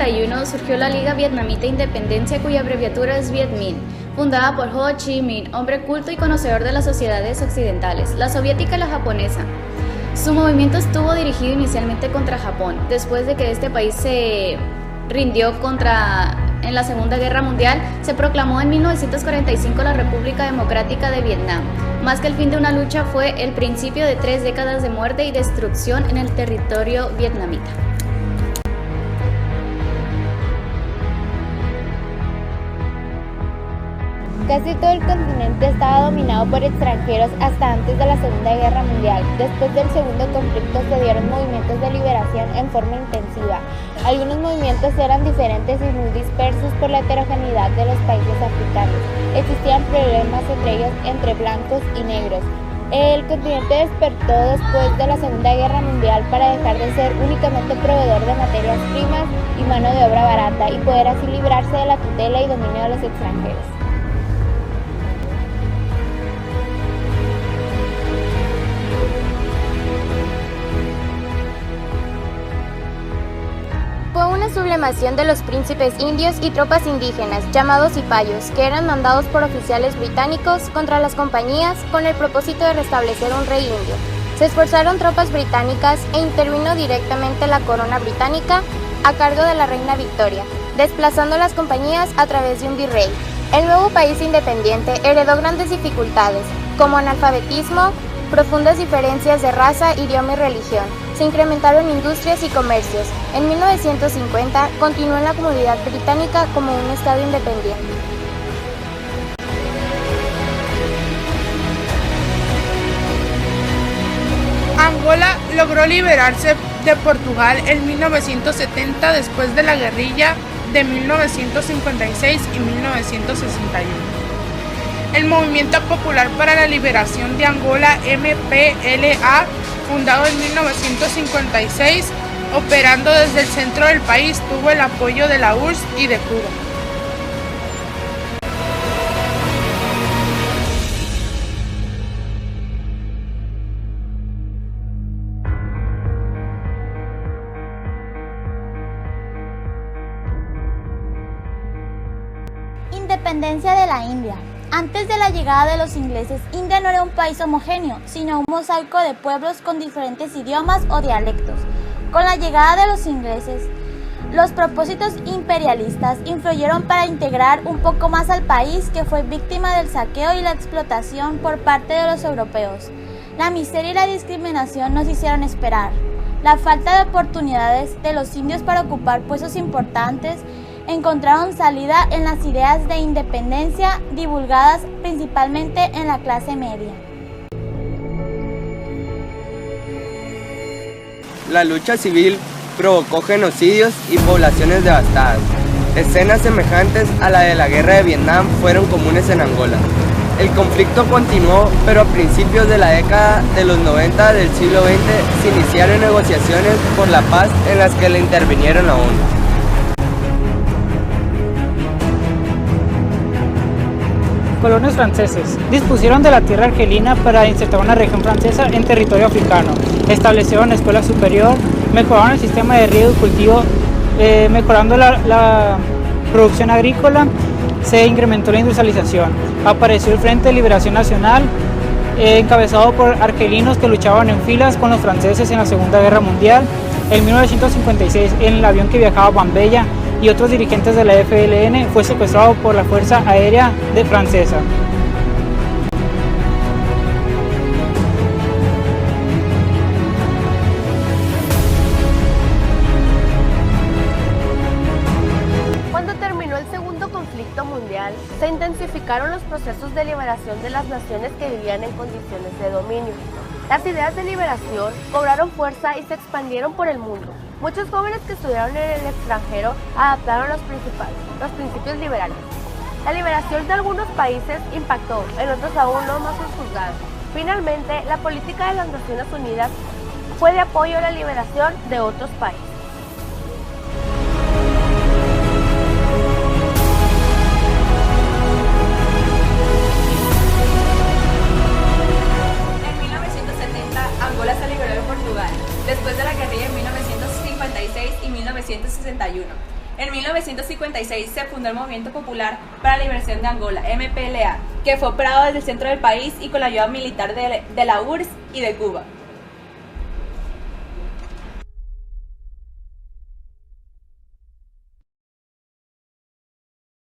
1961 surgió la Liga Vietnamita de Independencia, cuya abreviatura es Viet Minh, fundada por Ho Chi Minh, hombre culto y conocedor de las sociedades occidentales, la soviética y la japonesa. Su movimiento estuvo dirigido inicialmente contra Japón, después de que este país se rindió en la Segunda Guerra Mundial. Se proclamó en 1945 la República Democrática de Vietnam. Más que el fin de una lucha, fue el principio de 3 décadas de muerte y destrucción en el territorio vietnamita. Casi todo el continente estaba dominado por extranjeros hasta antes de la Segunda Guerra Mundial. Después del segundo conflicto se dieron movimientos de liberación en forma intensiva. Algunos movimientos eran diferentes y muy dispersos por la heterogeneidad de los países africanos. Existían problemas entre ellos entre blancos y negros. El continente despertó después de la Segunda Guerra Mundial para dejar de ser únicamente proveedor de materias primas y mano de obra barata y poder así librarse de la tutela y dominio de los extranjeros. Fue una sublevación de los príncipes indios y tropas indígenas, llamados cipayos, que eran mandados por oficiales británicos contra las compañías con el propósito de restablecer un rey indio. Se esforzaron tropas británicas e intervino directamente la corona británica a cargo de la reina Victoria, desplazando las compañías a través de un virrey. El nuevo país independiente heredó grandes dificultades, como analfabetismo, profundas diferencias de raza, idioma y religión. Se incrementaron industrias y comercios. En 1950 continuó en la Comunidad Británica como un estado independiente. Angola logró liberarse de Portugal en 1970 después de la guerrilla de 1956 y 1961. El Movimiento Popular para la Liberación de Angola, MPLA, fundado en 1956, operando desde el centro del país, tuvo el apoyo de la URSS y de Cuba. Independencia de la India. Antes de la llegada de los ingleses, India no era un país homogéneo, sino un mosaico de pueblos con diferentes idiomas o dialectos. Con la llegada de los ingleses, los propósitos imperialistas influyeron para integrar un poco más al país, que fue víctima del saqueo y la explotación por parte de los europeos. La miseria y la discriminación nos hicieron esperar. La falta de oportunidades de los indios para ocupar puestos importantes encontraron salida en las ideas de independencia divulgadas principalmente en la clase media. La lucha civil provocó genocidios y poblaciones devastadas. Escenas semejantes a la de la Guerra de Vietnam fueron comunes en Angola. El conflicto continuó, pero a principios de la década de los 90 del siglo XX se iniciaron negociaciones por la paz en las que le intervinieron la ONU. Colonos franceses dispusieron de la tierra argelina para insertar una región francesa en territorio africano. Establecieron escuela superior, mejoraron el sistema de riego y cultivo, mejorando la producción agrícola, se incrementó la industrialización. Apareció el Frente de Liberación Nacional, encabezado por argelinos que luchaban en filas con los franceses en la Segunda Guerra Mundial. En 1956, en el avión que viajaba a Marbella y otros dirigentes de la FLN, fue secuestrado por la Fuerza Aérea Francesa. Cuando terminó el segundo conflicto mundial, se intensificaron los procesos de liberación de las naciones que vivían en condiciones de dominio. Las ideas de liberación cobraron fuerza y se expandieron por el mundo. Muchos jóvenes que estudiaron en el extranjero adaptaron los principios liberales. La liberación de algunos países impactó, en otros aún no más juzgados. Finalmente, la política de las Naciones Unidas fue de apoyo a la liberación de otros países. En 1970, Angola se liberó de Portugal, después de la guerrilla en 1956 y 1961. En 1956 se fundó el Movimiento Popular para la Liberación de Angola, MPLA, que fue operado desde el centro del país y con la ayuda militar de la URSS y de Cuba.